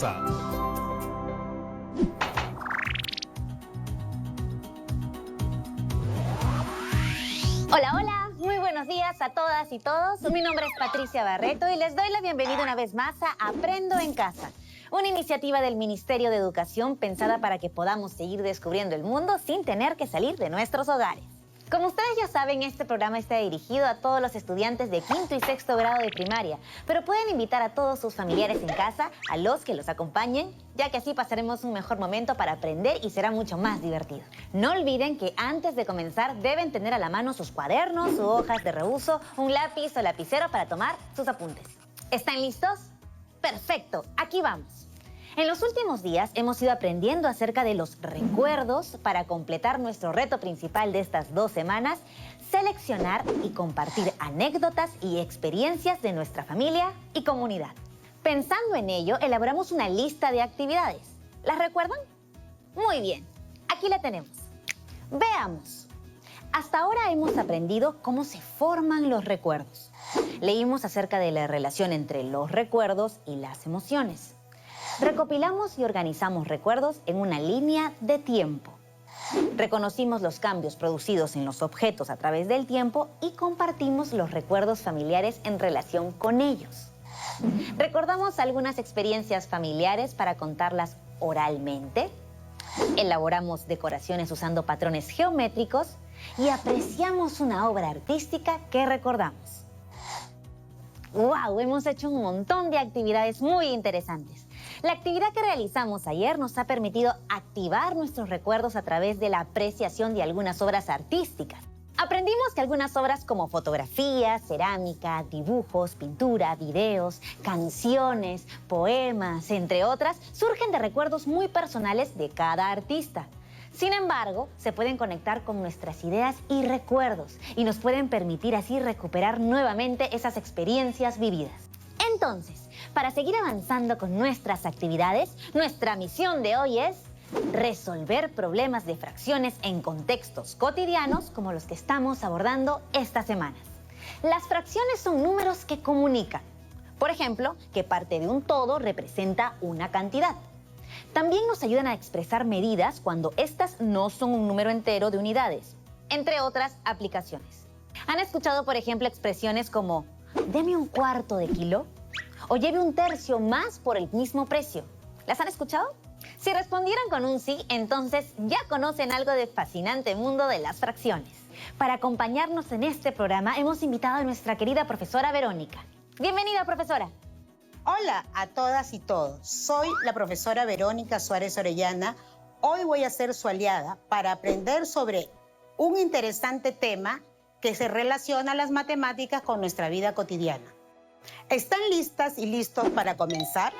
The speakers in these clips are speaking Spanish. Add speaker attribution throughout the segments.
Speaker 1: casa.
Speaker 2: Hola, hola, muy buenos días a todas y todos. Mi nombre es Patricia Barreto y les doy la bienvenida una vez más a Aprendo en Casa, una iniciativa del Ministerio de Educación pensada para que podamos seguir descubriendo el mundo sin tener que salir de nuestros hogares. Como ustedes ya saben, este programa está dirigido a todos los estudiantes de quinto y sexto grado de primaria, pero pueden invitar a todos sus familiares en casa, a los que los acompañen, ya que así pasaremos un mejor momento para aprender y será mucho más divertido. No olviden que antes de comenzar deben tener a la mano sus cuadernos, sus hojas de reuso, un lápiz o lapicero para tomar sus apuntes. ¿Están listos? ¡Perfecto! Aquí vamos. En los últimos días hemos ido aprendiendo acerca de los recuerdos para completar nuestro reto principal de estas 2 semanas, seleccionar y compartir anécdotas y experiencias de nuestra familia y comunidad. Pensando en ello, elaboramos una lista de actividades. ¿Las recuerdan? Muy bien, aquí la tenemos. Veamos. Hasta ahora hemos aprendido cómo se forman los recuerdos. Leímos acerca de la relación entre los recuerdos y las emociones. Recopilamos y organizamos recuerdos en una línea de tiempo. Reconocimos los cambios producidos en los objetos a través del tiempo y compartimos los recuerdos familiares en relación con ellos. Recordamos algunas experiencias familiares para contarlas oralmente. Elaboramos decoraciones usando patrones geométricos y apreciamos una obra artística que recordamos. ¡Wow! Hemos hecho un montón de actividades muy interesantes. La actividad que realizamos ayer nos ha permitido activar nuestros recuerdos a través de la apreciación de algunas obras artísticas. Aprendimos que algunas obras como fotografía, cerámica, dibujos, pintura, videos, canciones, poemas, entre otras, surgen de recuerdos muy personales de cada artista. Sin embargo, se pueden conectar con nuestras ideas y recuerdos y nos pueden permitir así recuperar nuevamente esas experiencias vividas. Entonces, para seguir avanzando con nuestras actividades, nuestra misión de hoy es resolver problemas de fracciones en contextos cotidianos como los que estamos abordando estas semanas. Las fracciones son números que comunican. Por ejemplo, que parte de un todo representa una cantidad. También nos ayudan a expresar medidas cuando estas no son un número entero de unidades, entre otras aplicaciones. ¿Han escuchado, por ejemplo, expresiones como deme un cuarto de kilo? O lleve un tercio más por el mismo precio. ¿Las han escuchado? Si respondieron con un sí, entonces ya conocen algo del fascinante mundo de las fracciones. Para acompañarnos en este programa hemos invitado a nuestra querida profesora Verónica. Bienvenida, profesora.
Speaker 3: Hola a todas y todos. Soy la profesora Verónica Suárez Orellana. Hoy voy a ser su aliada para aprender sobre un interesante tema que se relaciona a las matemáticas con nuestra vida cotidiana. ¿Están listas y listos para comenzar?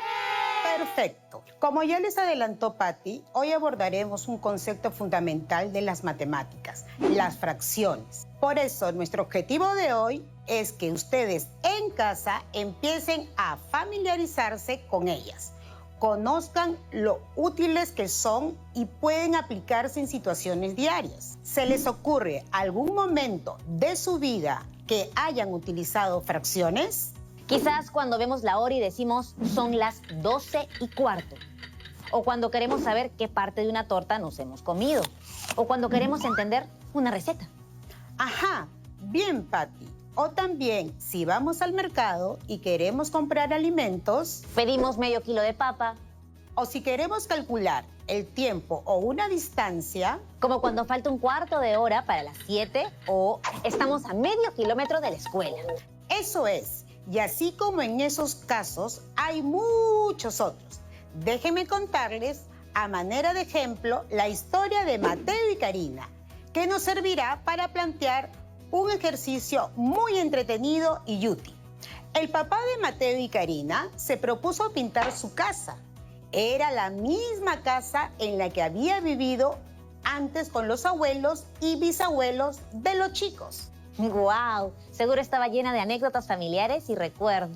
Speaker 3: Perfecto. Como ya les adelantó Patti, hoy abordaremos un concepto fundamental de las matemáticas, las fracciones. Por eso, nuestro objetivo de hoy es que ustedes en casa empiecen a familiarizarse con ellas, conozcan lo útiles que son y pueden aplicarse en situaciones diarias. ¿Se les ocurre algún momento de su vida que hayan utilizado fracciones?
Speaker 2: Quizás cuando vemos la hora y decimos son las 12:15. O cuando queremos saber qué parte de una torta nos hemos comido. O cuando queremos entender una receta.
Speaker 3: Ajá, bien, Patti. O también, si vamos al mercado y queremos comprar alimentos,
Speaker 2: pedimos medio kilo de papa.
Speaker 3: O si queremos calcular el tiempo o una distancia,
Speaker 2: como cuando falta un cuarto de hora para las 7 o estamos a medio kilómetro de la escuela.
Speaker 3: Eso es. Y así como en esos casos, hay muchos otros. Déjenme contarles, a manera de ejemplo, la historia de Mateo y Karina, que nos servirá para plantear un ejercicio muy entretenido y útil. El papá de Mateo y Karina se propuso pintar su casa. Era la misma casa en la que había vivido antes con los abuelos y bisabuelos de los chicos.
Speaker 2: ¡Guau! Seguro estaba llena de anécdotas familiares y recuerdos.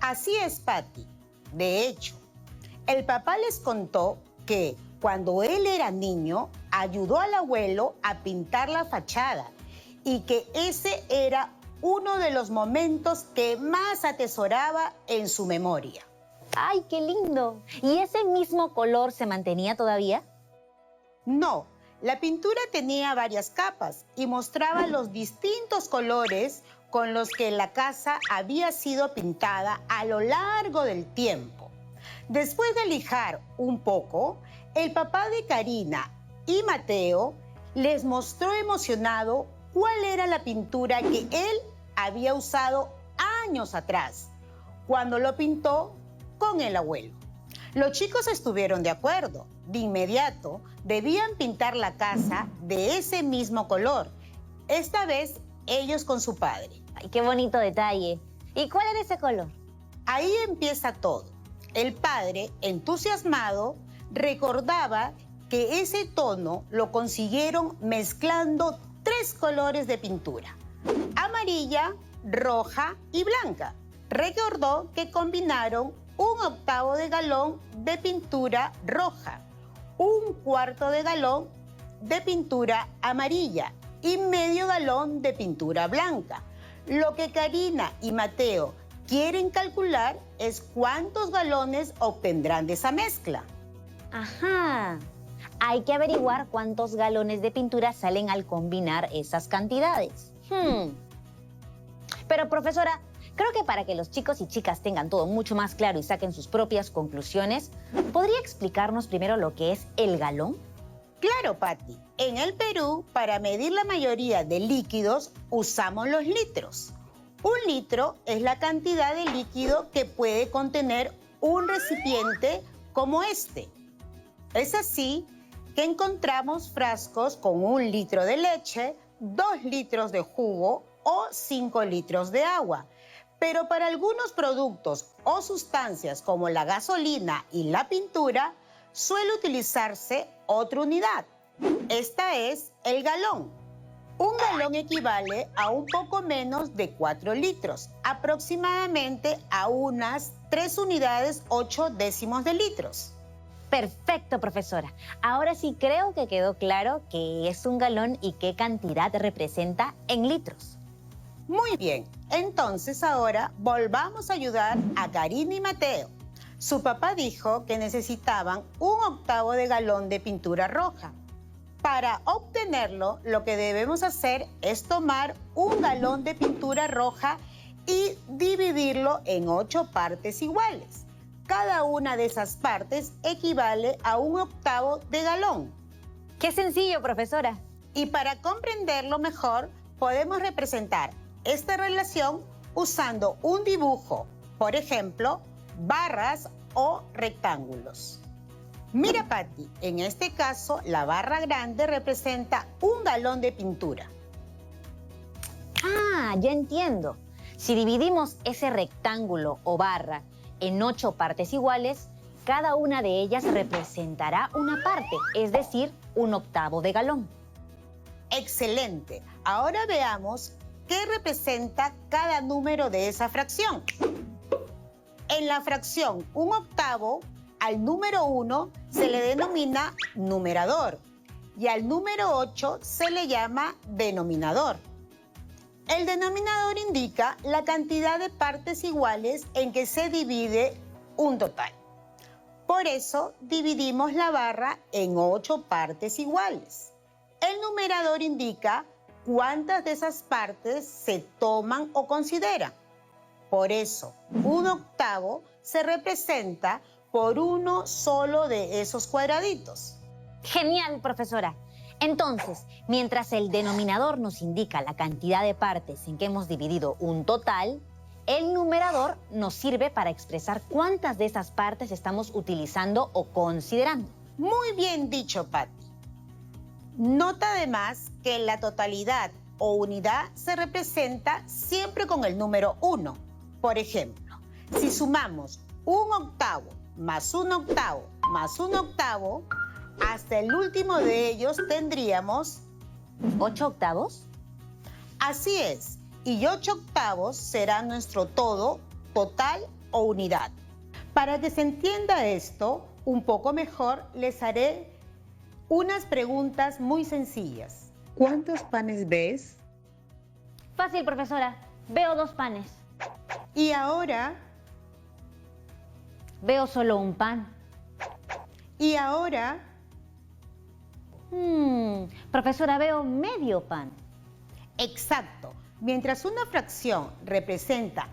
Speaker 3: Así es, Patti. De hecho, el papá les contó que cuando él era niño, ayudó al abuelo a pintar la fachada y que ese era uno de los momentos que más atesoraba en su memoria.
Speaker 2: ¡Ay, qué lindo! ¿Y ese mismo color se mantenía todavía?
Speaker 3: No, la pintura tenía varias capas y mostraba los distintos colores con los que la casa había sido pintada a lo largo del tiempo. Después de lijar un poco, el papá de Karina y Mateo les mostró emocionado cuál era la pintura que él había usado años atrás, cuando lo pintó con el abuelo. Los chicos estuvieron de acuerdo. De inmediato, debían pintar la casa de ese mismo color, esta vez ellos con su padre.
Speaker 2: ¡Ay, qué bonito detalle! ¿Y cuál era ese color?
Speaker 3: Ahí empieza todo. El padre, entusiasmado, recordaba que ese tono lo consiguieron mezclando 3 colores de pintura: amarilla, roja y blanca. Recordó que combinaron 1/8 de galón de pintura roja, 1/4 de galón de pintura amarilla y medio galón de pintura blanca. Lo que Karina y Mateo quieren calcular es cuántos galones obtendrán de esa mezcla.
Speaker 2: Ajá. Hay que averiguar cuántos galones de pintura salen al combinar esas cantidades. Pero, profesora, creo que para que los chicos y chicas tengan todo mucho más claro y saquen sus propias conclusiones, ¿podría explicarnos primero lo que es el galón?
Speaker 3: Claro, Patti. En el Perú, para medir la mayoría de líquidos, usamos los litros. 1 litro es la cantidad de líquido que puede contener un recipiente como este. Es así que encontramos frascos con 1 litro de leche, 2 litros de jugo o 5 litros de agua. Pero para algunos productos o sustancias como la gasolina y la pintura, suele utilizarse otra unidad. Esta es el galón. 1 galón equivale a un poco menos de 4 litros, aproximadamente a unas 3 unidades 8 décimos de litros.
Speaker 2: Perfecto, profesora. Ahora sí creo que quedó claro qué es un galón y qué cantidad representa en litros.
Speaker 3: Muy bien, entonces ahora volvamos a ayudar a Karina y Mateo. Su papá dijo que necesitaban 1/8 de galón de pintura roja. Para obtenerlo, lo que debemos hacer es tomar 1 galón de pintura roja y dividirlo en 8 partes iguales. Cada una de esas partes equivale a 1/8 de galón.
Speaker 2: ¡Qué sencillo, profesora!
Speaker 3: Y para comprenderlo mejor, podemos representar esta relación usando un dibujo, por ejemplo, barras o rectángulos. Mira, Patti, en este caso, la barra grande representa 1 galón de pintura.
Speaker 2: Ah, ya entiendo. Si dividimos ese rectángulo o barra en 8 partes iguales, cada una de ellas representará una parte, es decir, 1/8 de galón.
Speaker 3: ¡Excelente! Ahora veamos qué representa cada número de esa fracción. En la fracción 1/8, al número 1 se le denomina numerador y al número 8 se le llama denominador. El denominador indica la cantidad de partes iguales en que se divide un total. Por eso dividimos la barra en 8 partes iguales. El numerador indica cuántas de esas partes se toman o consideran. Por eso, 1/8 se representa por uno solo de esos cuadraditos.
Speaker 2: Genial, profesora. Entonces, mientras el denominador nos indica la cantidad de partes en que hemos dividido un total, el numerador nos sirve para expresar cuántas de esas partes estamos utilizando o considerando.
Speaker 3: Muy bien dicho, Patti. Nota además que la totalidad o unidad se representa siempre con el número 1. Por ejemplo, si sumamos 1/8 más 1/8 más 1/8, hasta el último de ellos tendríamos
Speaker 2: 8/8.
Speaker 3: Así es, y 8/8 será nuestro todo, total o unidad. Para que se entienda esto un poco mejor, les haré unas preguntas muy sencillas. ¿Cuántos panes ves?
Speaker 2: Fácil, profesora. Veo 2 panes.
Speaker 3: Y ahora,
Speaker 2: Veo solo un pan.
Speaker 3: Y ahora,
Speaker 2: Profesora, veo medio pan.
Speaker 3: exacto, mientras una fracción representa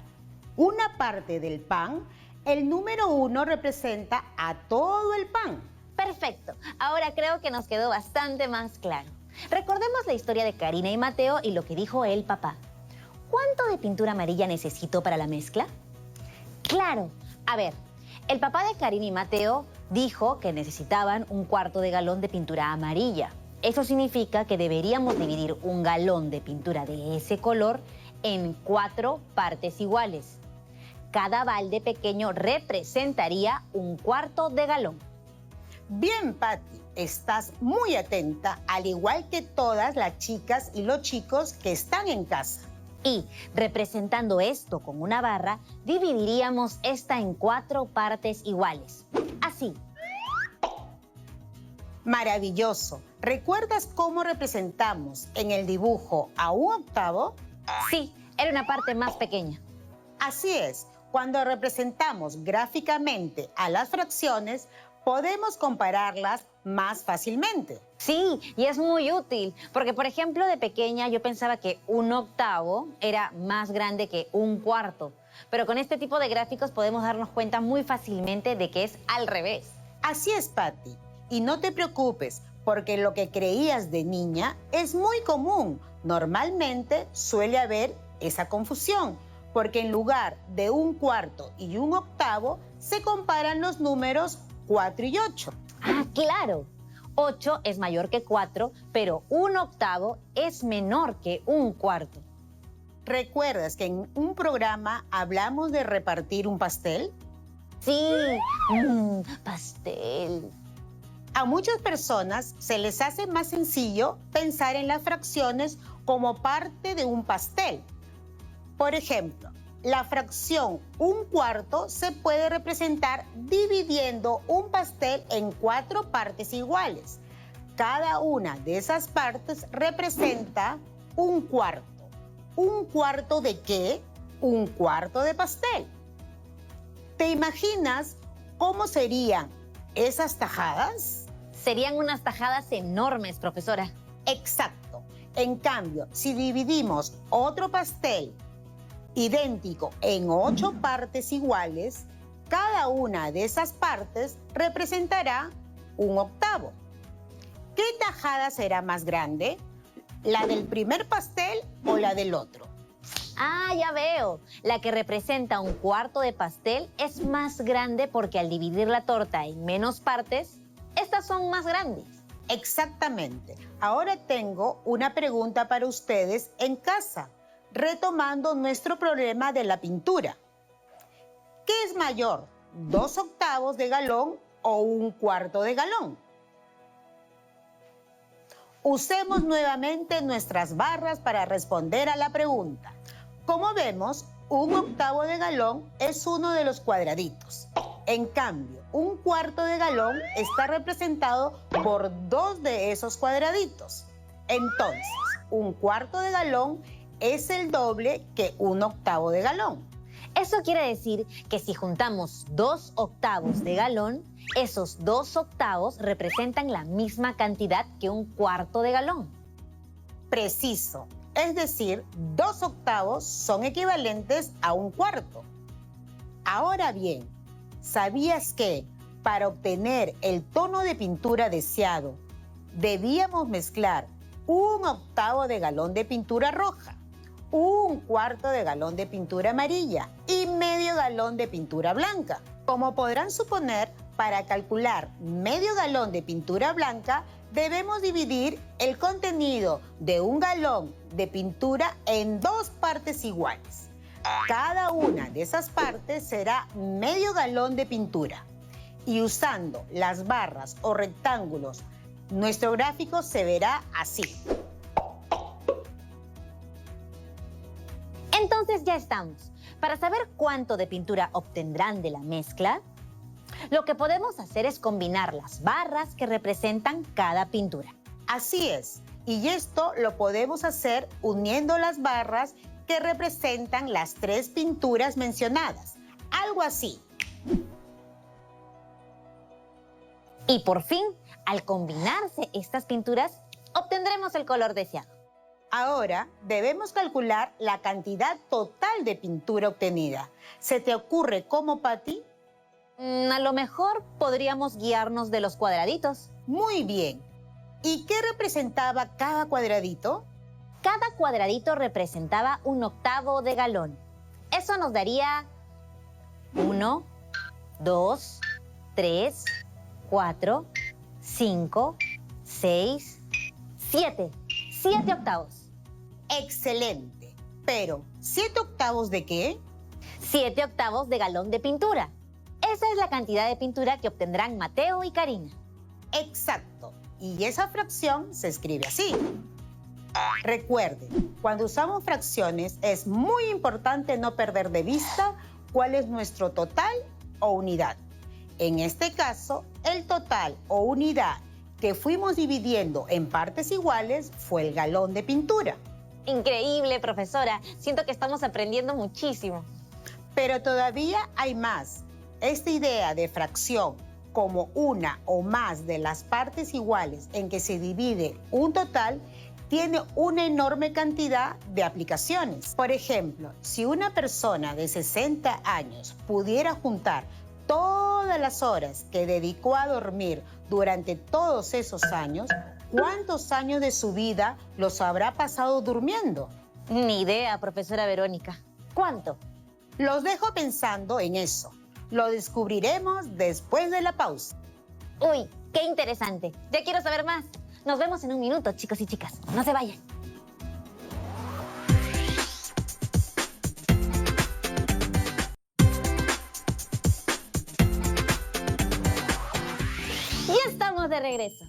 Speaker 3: una parte del pan, el número 1 representa a todo el pan.
Speaker 2: Perfecto. Ahora creo que nos quedó bastante más claro. Recordemos la historia de Karina y Mateo y lo que dijo el papá. ¿Cuánto de pintura amarilla necesito para la mezcla? Claro. A ver, el papá de Karina y Mateo dijo que necesitaban 1/4 de galón de pintura amarilla. Eso significa que deberíamos dividir 1 galón de pintura de ese color en 4 partes iguales. Cada balde pequeño representaría 1/4 de galón.
Speaker 3: Bien, Patti, estás muy atenta, al igual que todas las chicas y los chicos que están en casa.
Speaker 2: Y, representando esto con una barra, dividiríamos esta en 4 partes iguales. Así.
Speaker 3: Maravilloso. ¿Recuerdas cómo representamos en el dibujo a 1/8?
Speaker 2: Sí, era una parte más pequeña.
Speaker 3: Así es, cuando representamos gráficamente a las fracciones, podemos compararlas más fácilmente.
Speaker 2: Sí, y es muy útil, porque por ejemplo de pequeña yo pensaba que 1/8 era más grande que 1/4, pero con este tipo de gráficos podemos darnos cuenta muy fácilmente de que es al revés.
Speaker 3: Así es, Patti. Y no te preocupes, porque lo que creías de niña es muy común. Normalmente suele haber esa confusión, porque en lugar de 1/4 y 1/8 se comparan los números 4 y 8.
Speaker 2: Ah, claro. 8 es mayor que 4, pero 1/8 es menor que 1/4.
Speaker 3: ¿Recuerdas que en un programa hablamos de repartir un pastel?
Speaker 2: Sí, pastel.
Speaker 3: A muchas personas se les hace más sencillo pensar en las fracciones como parte de un pastel. Por ejemplo, la fracción 1/4 se puede representar dividiendo un pastel en 4 partes iguales. Cada una de esas partes representa 1/4. ¿1/4 de qué? 1/4 de pastel. ¿Te imaginas cómo serían esas tajadas?
Speaker 2: Serían unas tajadas enormes, profesora.
Speaker 3: Exacto. En cambio, si dividimos otro pastel idéntico en 8 partes iguales, cada una de esas partes representará 1/8. ¿Qué tajada será más grande? ¿La del primer pastel o la del otro?
Speaker 2: Ah, ya veo. La que representa 1/4 de pastel es más grande porque al dividir la torta en menos partes, estas son más grandes.
Speaker 3: Exactamente. Ahora tengo una pregunta para ustedes en casa, retomando nuestro problema de la pintura. ¿Qué es mayor, 2/8 de galón o 1/4 de galón? Usemos nuevamente nuestras barras para responder a la pregunta. Como vemos, 1/8 de galón es uno de los cuadraditos. En cambio, 1/4 de galón está representado por 2 de esos cuadraditos. Entonces, 1/4 de galón es el doble que 1/8 de galón.
Speaker 2: Eso quiere decir que si juntamos 2/8 de galón, esos 2/8 representan la misma cantidad que 1/4 de galón.
Speaker 3: Preciso. Es decir, 2/8 son equivalentes a 1/4. Ahora bien, ¿sabías que para obtener el tono de pintura deseado, debíamos mezclar 1/8 de galón de pintura roja, 1/4 de galón de pintura amarilla y medio galón de pintura blanca? Como podrán suponer, para calcular medio galón de pintura blanca, debemos dividir el contenido de 1 galón de pintura en 2 partes iguales. Cada una de esas partes será medio galón de pintura. Y usando las barras o rectángulos, nuestro gráfico se verá así.
Speaker 2: Entonces ya estamos. Para saber cuánto de pintura obtendrán de la mezcla, lo que podemos hacer es combinar las barras que representan cada pintura.
Speaker 3: Así es. Y esto lo podemos hacer uniendo las barras que representan las 3 pinturas mencionadas. Algo así.
Speaker 2: Y por fin, al combinarse estas pinturas, obtendremos el color deseado.
Speaker 3: Ahora debemos calcular la cantidad total de pintura obtenida. ¿Se te ocurre cómo, Patti?
Speaker 2: A lo mejor podríamos guiarnos de los cuadraditos.
Speaker 3: Muy bien. ¿Y qué representaba cada cuadradito?
Speaker 2: Cada cuadradito representaba 1/8 de galón. Eso nos daría 1, 2, 3, 4, 5, 6, 7. 7 octavos.
Speaker 3: Excelente. Pero, ¿7/8 de qué?
Speaker 2: 7 octavos de galón de pintura. Esa es la cantidad de pintura que obtendrán Mateo y Karina.
Speaker 3: Exacto. Y esa fracción se escribe así. Recuerden, cuando usamos fracciones es muy importante no perder de vista cuál es nuestro total o unidad. En este caso, el total o unidad que fuimos dividiendo en partes iguales fue el galón de pintura.
Speaker 2: Increíble, profesora. Siento que estamos aprendiendo muchísimo.
Speaker 3: Pero todavía hay más. Esta idea de fracción como una o más de las partes iguales en que se divide un total tiene una enorme cantidad de aplicaciones. Por ejemplo, si una persona de 60 años pudiera juntar todas las horas que dedicó a dormir durante todos esos años, ¿cuántos años de su vida los habrá pasado durmiendo?
Speaker 2: Ni idea, profesora Verónica. ¿Cuánto?
Speaker 3: Los dejo pensando en eso. Lo descubriremos después de la pausa.
Speaker 2: Uy, qué interesante. Ya quiero saber más. Nos vemos en un minuto, chicos y chicas. No se vayan. Ya estamos de regreso.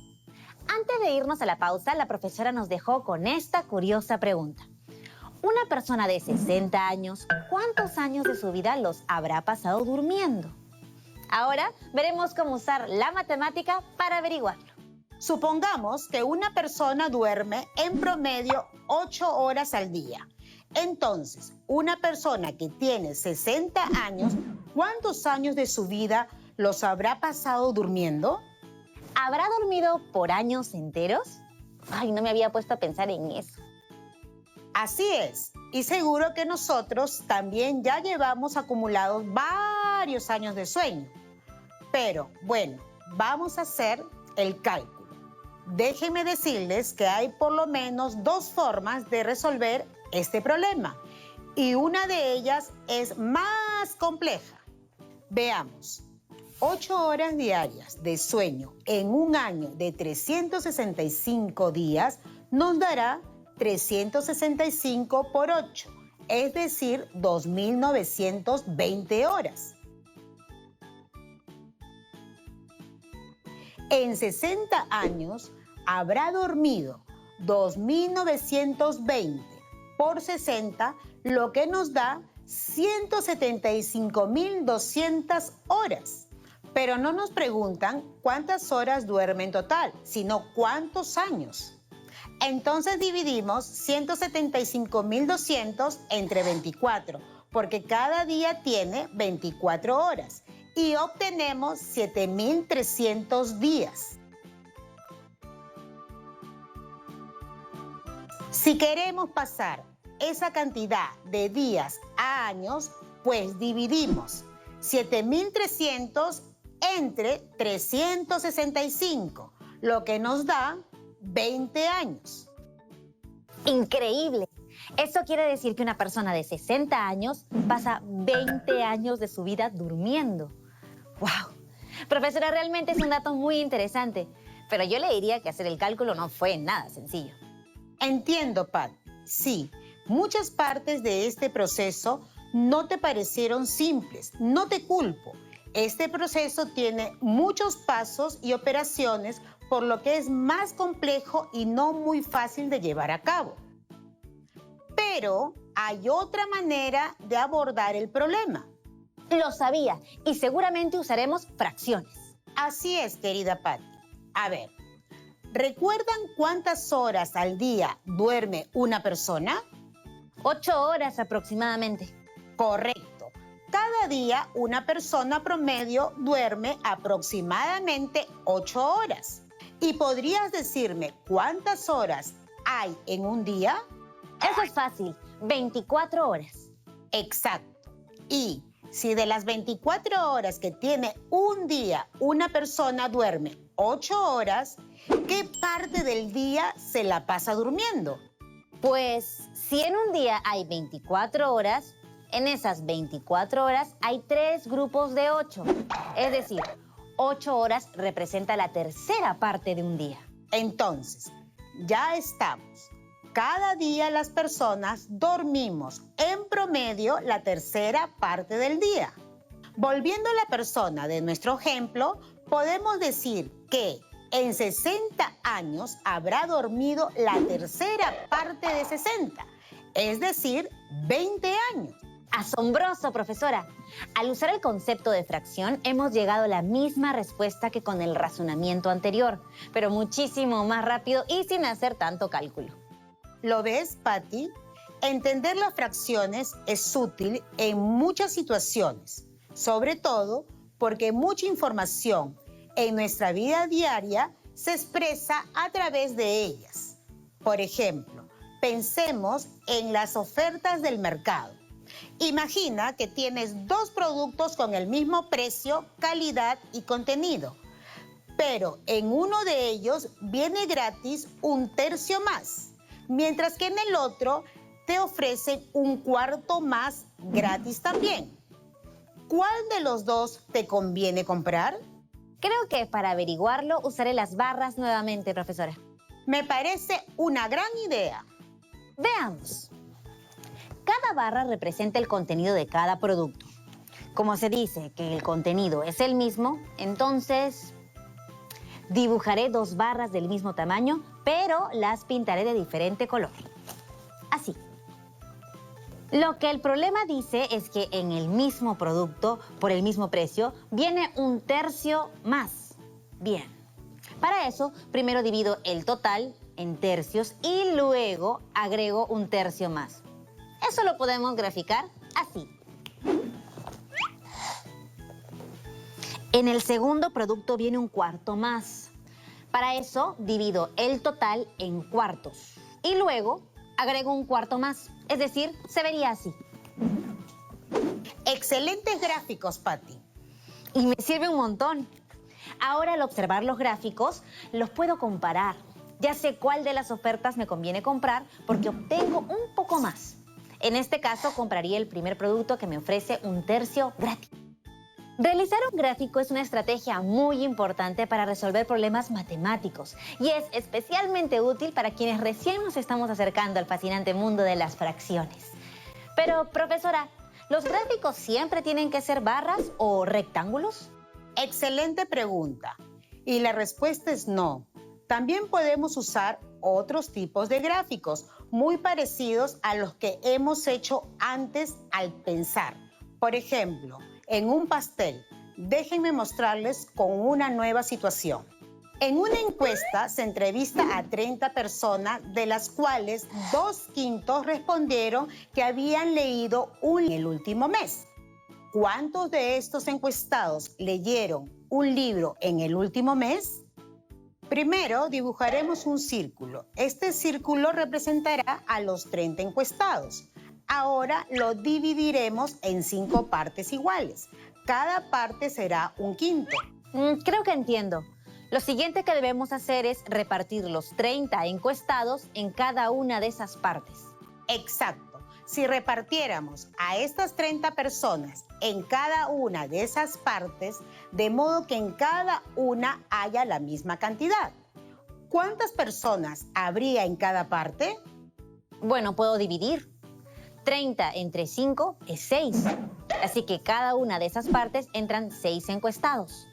Speaker 2: Antes de irnos a la pausa, la profesora nos dejó con esta curiosa pregunta. Una persona de 60 años, ¿cuántos años de su vida los habrá pasado durmiendo? Ahora veremos cómo usar la matemática para averiguarlo.
Speaker 3: Supongamos que una persona duerme en promedio 8 horas al día. Entonces, una persona que tiene 60 años, ¿cuántos años de su vida los habrá pasado durmiendo?
Speaker 2: ¿Habrá dormido por años enteros? Ay, no me había puesto a pensar en eso.
Speaker 3: Así es, y seguro que nosotros también ya llevamos acumulados varios años de sueño. Pero bueno, vamos a hacer el cálculo. Déjenme decirles que hay por lo menos 2 formas de resolver este problema y una de ellas es más compleja. Veamos, 8 horas diarias de sueño en un año de 365 días nos dará 365 por 8, es decir, 2.920 horas. En 60 años habrá dormido 2.920 por 60, lo que nos da 175.200 horas. Pero no nos preguntan cuántas horas duerme en total, sino cuántos años. Entonces dividimos 175.200 entre 24, porque cada día tiene 24 horas. Y obtenemos 7.300 días. Si queremos pasar esa cantidad de días a años, pues dividimos 7.300 entre 365, lo que nos da 20 años.
Speaker 2: ¡Increíble! Eso quiere decir que una persona de 60 años pasa 20 años de su vida durmiendo. ¡Wow! Profesora, realmente es un dato muy interesante, pero yo le diría que hacer el cálculo no fue nada sencillo.
Speaker 3: Entiendo, Pat. Sí, muchas partes de este proceso no te parecieron simples. No te culpo. Este proceso tiene muchos pasos y operaciones, por lo que es más complejo y no muy fácil de llevar a cabo. Pero hay otra manera de abordar el problema.
Speaker 2: Lo sabía, y seguramente usaremos fracciones.
Speaker 3: Así es, querida Patti. A ver, ¿recuerdan cuántas horas al día duerme una persona?
Speaker 2: 8 horas aproximadamente.
Speaker 3: Correcto. cada día una persona promedio duerme aproximadamente 8 horas. ¿Y podrías decirme cuántas horas hay en un día?
Speaker 2: Eso es fácil, 24 horas.
Speaker 3: Exacto. Y si de las 24 horas que tiene un día una persona duerme 8 horas, ¿qué parte del día se la pasa durmiendo?
Speaker 2: Pues si en un día hay 24 horas, en esas 24 horas hay 3 grupos de 8. Es decir, 8 horas representa la tercera parte de un día.
Speaker 3: Entonces, ya estamos. Cada día las personas dormimos en promedio la tercera parte del día. Volviendo a la persona de nuestro ejemplo, podemos decir que en 60 años habrá dormido la tercera parte de 60, es decir, 20 años.
Speaker 2: ¡Asombroso, profesora! Al usar el concepto de fracción, hemos llegado a la misma respuesta que con el razonamiento anterior, pero muchísimo más rápido y sin hacer tanto cálculo.
Speaker 3: ¿Lo ves, Patty? Entender las fracciones es útil en muchas situaciones, sobre todo porque mucha información en nuestra vida diaria se expresa a través de ellas. Por ejemplo, pensemos en las ofertas del mercado. Imagina que tienes 2 productos con el mismo precio, calidad y contenido, pero en uno de ellos viene gratis 1/3 más, mientras que en el otro te ofrecen 1/4 más gratis también. ¿Cuál de los dos te conviene comprar?
Speaker 2: Creo que para averiguarlo usaré las barras nuevamente, profesora.
Speaker 3: Me parece una gran idea.
Speaker 2: Veamos. Cada barra representa el contenido de cada producto. Como se dice que el contenido es el mismo, entonces dibujaré 2 barras del mismo tamaño, pero las pintaré de diferente color. Así. Lo que el problema dice es que en el mismo producto, por el mismo precio, viene 1/3 más. Bien. Para eso, primero divido el total en tercios y luego agrego 1/3 más. Eso lo podemos graficar así. En el segundo producto viene 1/4 más. Para eso divido el total en cuartos y luego agrego 1/4 más. Es decir, se vería así.
Speaker 3: Excelentes gráficos, Patty.
Speaker 2: Y me sirve un montón. Ahora al observar los gráficos, los puedo comparar. Ya sé cuál de las ofertas me conviene comprar porque obtengo un poco más. En este caso, compraría el primer producto que me ofrece 1/3 gratis. Realizar un gráfico es una estrategia muy importante para resolver problemas matemáticos y es especialmente útil para quienes recién nos estamos acercando al fascinante mundo de las fracciones. Pero, profesora, ¿los gráficos siempre tienen que ser barras o rectángulos?
Speaker 3: Excelente pregunta. Y la respuesta es no. También podemos usar otros tipos de gráficos muy parecidos a los que hemos hecho antes al pensar. Por ejemplo, en un pastel, déjenme mostrarles con una nueva situación. En una encuesta se entrevista a 30 personas, de las cuales 2/5 respondieron que habían leído en el último mes. ¿Cuántos de estos encuestados leyeron un libro en el último mes? Primero dibujaremos un círculo. Este círculo representará a los 30 encuestados. Ahora lo dividiremos en 5 partes iguales. Cada parte será 1/5.
Speaker 2: Creo que entiendo. Lo siguiente que debemos hacer es repartir los 30 encuestados en cada una de esas partes.
Speaker 3: Exacto. Si repartiéramos a estas 30 personas en cada una de esas partes, de modo que en cada una haya la misma cantidad. ¿Cuántas personas habría en cada parte?
Speaker 2: Bueno, puedo dividir. 30 entre 5 es 6. Así que cada una de esas partes entran 6 encuestados.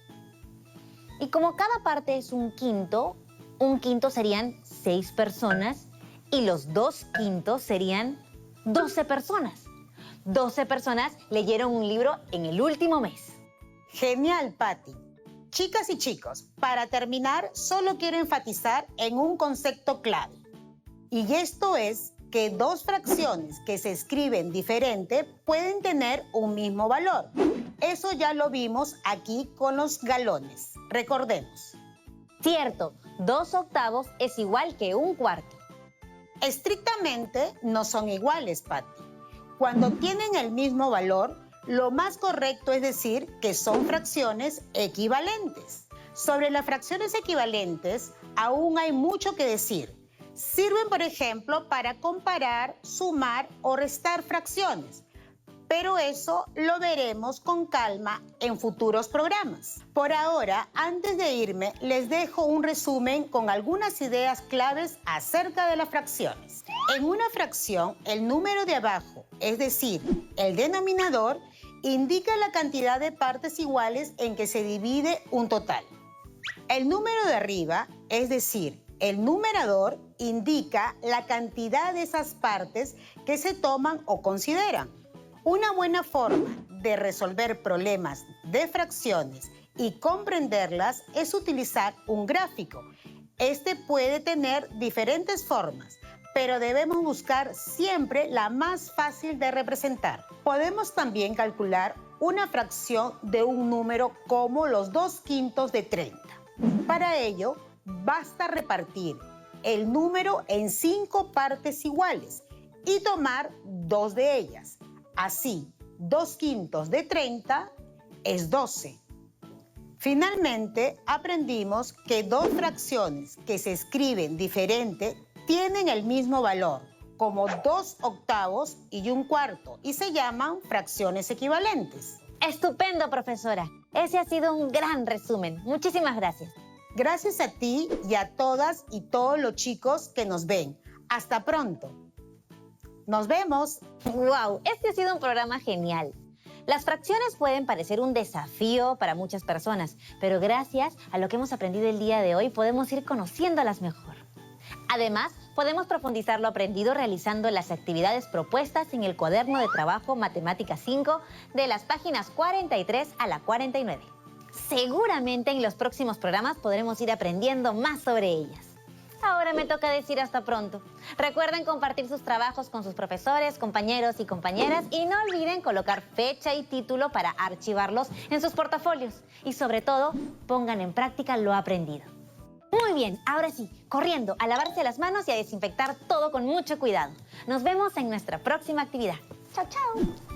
Speaker 2: Y como cada parte es 1/5 serían 6 personas y los 2/5 serían 12 personas. 12 personas leyeron un libro en el último mes.
Speaker 3: Genial, Patty. Chicas y chicos, para terminar, solo quiero enfatizar en un concepto clave. Y esto es que dos fracciones que se escriben diferente pueden tener un mismo valor. Eso ya lo vimos aquí con los galones. Recordemos.
Speaker 2: Cierto, 2/8 es igual que 1/4.
Speaker 3: Estrictamente no son iguales, Patti. Cuando tienen el mismo valor, lo más correcto es decir que son fracciones equivalentes. Sobre las fracciones equivalentes, aún hay mucho que decir. Sirven, por ejemplo, para comparar, sumar o restar fracciones. Pero eso lo veremos con calma en futuros programas. Por ahora, antes de irme, les dejo un resumen con algunas ideas claves acerca de las fracciones. En una fracción, el número de abajo, es decir, el denominador, indica la cantidad de partes iguales en que se divide un total. El número de arriba, es decir, el numerador, indica la cantidad de esas partes que se toman o consideran. Una buena forma de resolver problemas de fracciones y comprenderlas es utilizar un gráfico. Este puede tener diferentes formas, pero debemos buscar siempre la más fácil de representar. Podemos también calcular una fracción de un número como los 2/5 de 30. Para ello, basta repartir el número en 5 partes iguales y tomar 2 de ellas. Así, 2/5 de 30 es 12. Finalmente, aprendimos que dos fracciones que se escriben diferente tienen el mismo valor, como 2/8 y 1/4, y se llaman fracciones equivalentes.
Speaker 2: Estupendo, profesora. Ese ha sido un gran resumen. Muchísimas gracias.
Speaker 3: Gracias a ti y a todas y todos los chicos que nos ven. Hasta pronto. Nos vemos.
Speaker 2: ¡Wow! Este ha sido un programa genial. Las fracciones pueden parecer un desafío para muchas personas, pero gracias a lo que hemos aprendido el día de hoy podemos ir conociéndolas mejor. Además, podemos profundizar lo aprendido realizando las actividades propuestas en el cuaderno de trabajo Matemática 5 de las páginas 43 a la 49. Seguramente en los próximos programas podremos ir aprendiendo más sobre ellas. Ahora me toca decir hasta pronto. Recuerden compartir sus trabajos con sus profesores, compañeros y compañeras y no olviden colocar fecha y título para archivarlos en sus portafolios. Y sobre todo, pongan en práctica lo aprendido. Muy bien, ahora sí, corriendo, a lavarse las manos y a desinfectar todo con mucho cuidado. Nos vemos en nuestra próxima actividad. ¡Chao, chao!